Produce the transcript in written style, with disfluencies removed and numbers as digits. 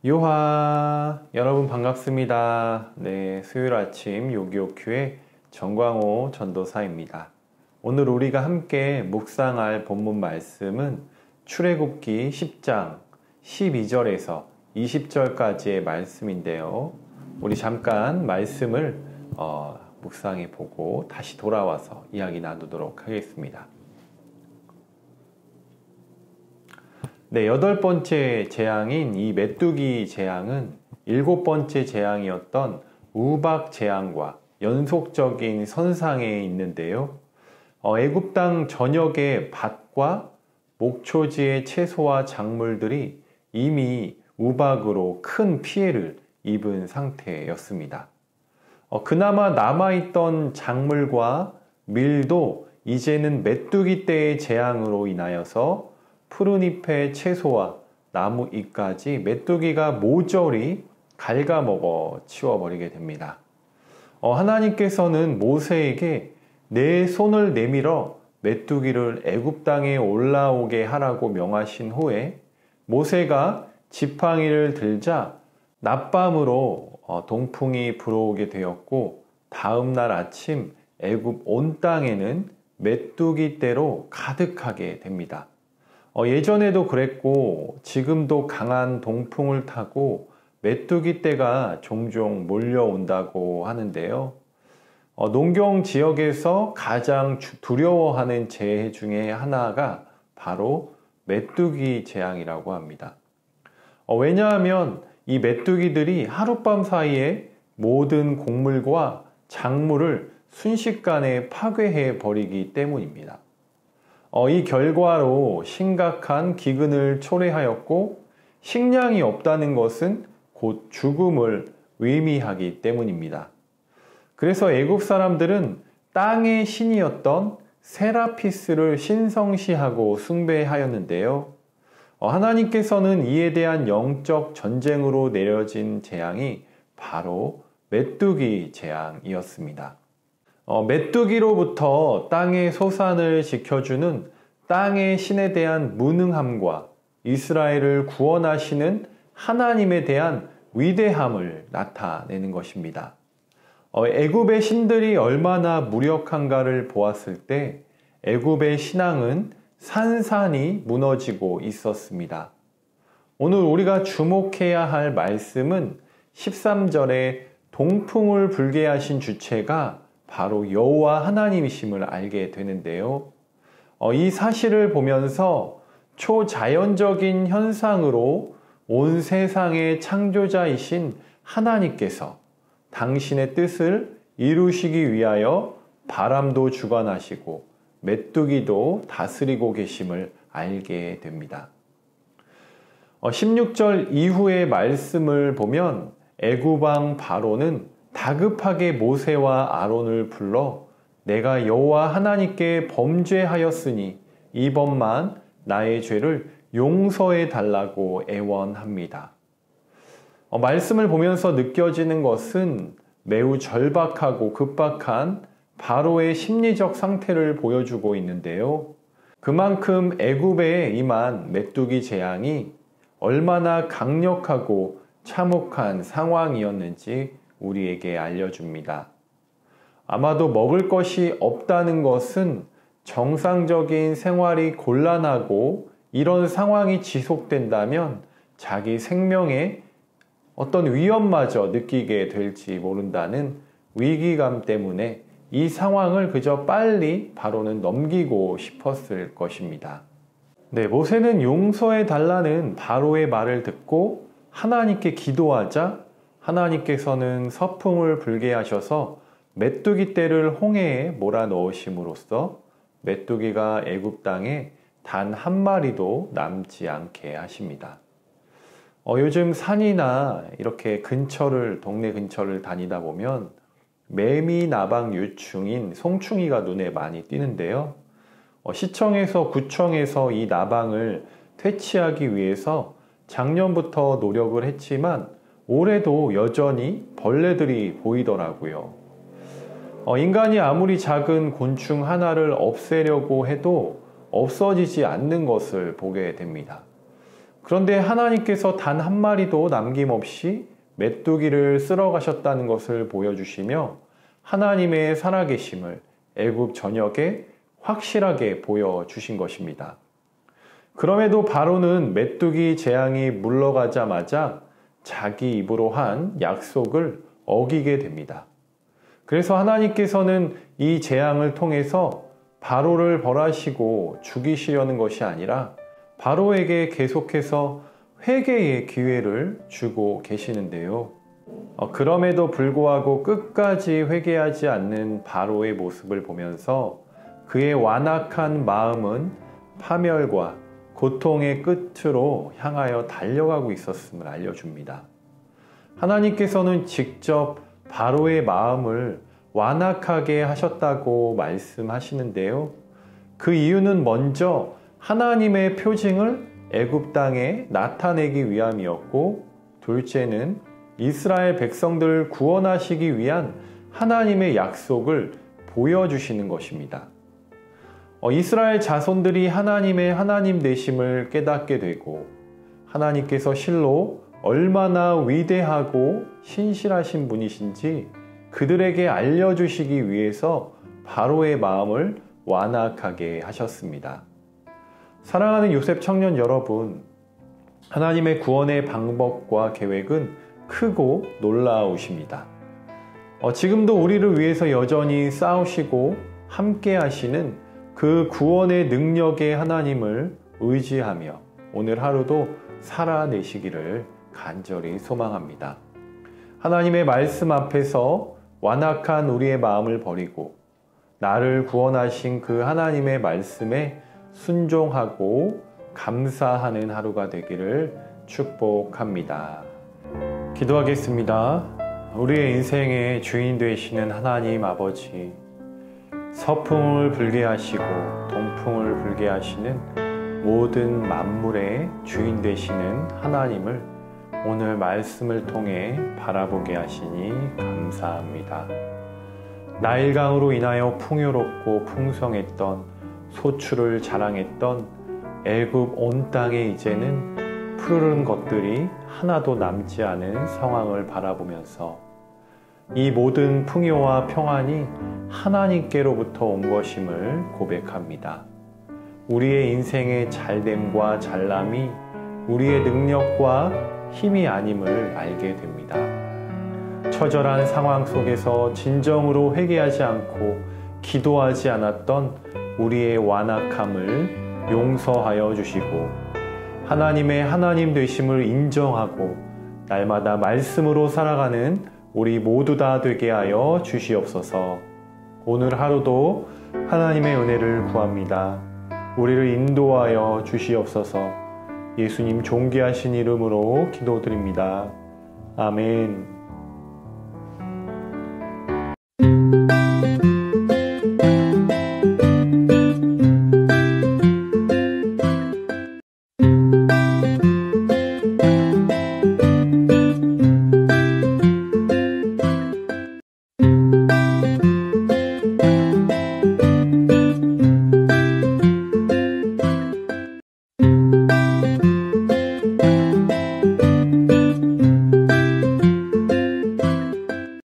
요하! 여러분 반갑습니다. 네, 수요일 아침 요기요큐의 정광호 전도사입니다. 오늘 우리가 함께 묵상할 본문 말씀은 출애굽기 10장 12절에서 20절까지의 말씀인데요. 우리 잠깐 말씀을 묵상해 보고 다시 돌아와서 이야기 나누도록 하겠습니다. 네, 8번째 재앙인 이 메뚜기 재앙은 7번째 재앙이었던 우박 재앙과 연속적인 선상에 있는데요. 애굽 땅 전역의 밭과 목초지의 채소와 작물들이 이미 우박으로 큰 피해를 입은 상태였습니다. 그나마 남아있던 작물과 밀도 이제는 메뚜기 떼의 재앙으로 인하여서 푸른 잎의 채소와 나무 잎까지 메뚜기가 모조리 갉아먹어 치워버리게 됩니다. 하나님께서는 모세에게 내 손을 내밀어 메뚜기를 애굽 땅에 올라오게 하라고 명하신 후에 모세가 지팡이를 들자 낮밤으로 동풍이 불어오게 되었고 다음 날 아침 애굽 온 땅에는 메뚜기 떼로 가득하게 됩니다. 예전에도 그랬고 지금도 강한 동풍을 타고 메뚜기 떼가 종종 몰려온다고 하는데요. 농경 지역에서 가장 두려워하는 재해 중에 하나가 바로 메뚜기 재앙이라고 합니다. 왜냐하면 이 메뚜기들이 하룻밤 사이에 모든 곡물과 작물을 순식간에 파괴해 버리기 때문입니다. 이 결과로 심각한 기근을 초래하였고 식량이 없다는 것은 곧 죽음을 의미하기 때문입니다. 그래서 애굽 사람들은 땅의 신이었던 세라피스를 신성시하고 숭배하였는데요. 하나님께서는 이에 대한 영적 전쟁으로 내려진 재앙이 바로 메뚜기 재앙이었습니다. 메뚜기로부터 땅의 소산을 지켜주는 땅의 신에 대한 무능함과 이스라엘을 구원하시는 하나님에 대한 위대함을 나타내는 것입니다. 애굽의 신들이 얼마나 무력한가를 보았을 때 애굽의 신앙은 산산이 무너지고 있었습니다. 오늘 우리가 주목해야 할 말씀은 13절에 동풍을 불게 하신 주체가 바로 여호와 하나님이심을 알게 되는데요. 이 사실을 보면서 초자연적인 현상으로 온 세상의 창조자이신 하나님께서 당신의 뜻을 이루시기 위하여 바람도 주관하시고 메뚜기도 다스리고 계심을 알게 됩니다. 16절 이후의 말씀을 보면 애굽 왕 바로는 다급하게 모세와 아론을 불러 내가 여호와 하나님께 범죄하였으니 이번만 나의 죄를 용서해 달라고 애원합니다. 말씀을 보면서 느껴지는 것은 매우 절박하고 급박한 바로의 심리적 상태를 보여주고 있는데요. 그만큼 애굽에 임한 메뚜기 재앙이 얼마나 강력하고 참혹한 상황이었는지 우리에게 알려줍니다. 아마도 먹을 것이 없다는 것은 정상적인 생활이 곤란하고 이런 상황이 지속된다면 자기 생명에 어떤 위험마저 느끼게 될지 모른다는 위기감 때문에 이 상황을 그저 빨리 바로는 넘기고 싶었을 것입니다. 네, 모세는 용서해 달라는 바로의 말을 듣고 하나님께 기도하자 하나님께서는 서풍을 불게 하셔서 메뚜기 떼를 홍해에 몰아넣으심으로써 메뚜기가 애굽 땅에 단 한 마리도 남지 않게 하십니다. 요즘 산이나 이렇게 동네 근처를 다니다 보면 매미 나방 유충인 송충이가 눈에 많이 띄는데요. 시청에서 구청에서 이 나방을 퇴치하기 위해서 작년부터 노력을 했지만 올해도 여전히 벌레들이 보이더라고요. 인간이 아무리 작은 곤충 하나를 없애려고 해도 없어지지 않는 것을 보게 됩니다. 그런데 하나님께서 단 한 마리도 남김없이 메뚜기를 쓸어 가셨다는 것을 보여주시며 하나님의 살아계심을 애굽 전역에 확실하게 보여주신 것입니다. 그럼에도 바로는 메뚜기 재앙이 물러가자마자 자기 입으로 한 약속을 어기게 됩니다. 그래서 하나님께서는 이 재앙을 통해서 바로를 벌하시고 죽이시려는 것이 아니라 바로에게 계속해서 회개의 기회를 주고 계시는데요. 그럼에도 불구하고 끝까지 회개하지 않는 바로의 모습을 보면서 그의 완악한 마음은 파멸과 고통의 끝으로 향하여 달려가고 있었음을 알려줍니다. 하나님께서는 직접 바로의 마음을 완악하게 하셨다고 말씀하시는데요. 그 이유는 먼저 하나님의 표징을 애굽 땅에 나타내기 위함이었고, 둘째는 이스라엘 백성들을 구원하시기 위한 하나님의 약속을 보여주시는 것입니다. 이스라엘 자손들이 하나님의 하나님 되심을 깨닫게 되고 하나님께서 실로 얼마나 위대하고 신실하신 분이신지 그들에게 알려주시기 위해서 바로의 마음을 완악하게 하셨습니다. 사랑하는 요셉 청년 여러분, 하나님의 구원의 방법과 계획은 크고 놀라우십니다. 지금도 우리를 위해서 여전히 싸우시고 함께 하시는 그 구원의 능력의 하나님을 의지하며 오늘 하루도 살아내시기를 간절히 소망합니다. 하나님의 말씀 앞에서 완악한 우리의 마음을 버리고 나를 구원하신 그 하나님의 말씀에 순종하고 감사하는 하루가 되기를 축복합니다. 기도하겠습니다. 우리의 인생의 주인 되시는 하나님 아버지, 서풍을 불게 하시고 동풍을 불게 하시는 모든 만물의 주인 되시는 하나님을 오늘 말씀을 통해 바라보게 하시니 감사합니다. 나일강으로 인하여 풍요롭고 풍성했던 소출을 자랑했던 애굽 온 땅에 이제는 푸르른 것들이 하나도 남지 않은 상황을 바라보면서 이 모든 풍요와 평안이 하나님께로부터 온 것임을 고백합니다. 우리의 인생의 잘됨과 잘남이 우리의 능력과 힘이 아님을 알게 됩니다. 처절한 상황 속에서 진정으로 회개하지 않고 기도하지 않았던 우리의 완악함을 용서하여 주시고 하나님의 하나님 되심을 인정하고 날마다 말씀으로 살아가는 우리 모두 다 되게 하여 주시옵소서. 오늘 하루도 하나님의 은혜를 구합니다. 우리를 인도하여 주시옵소서. 예수님 존귀하신 이름으로 기도드립니다. 아멘.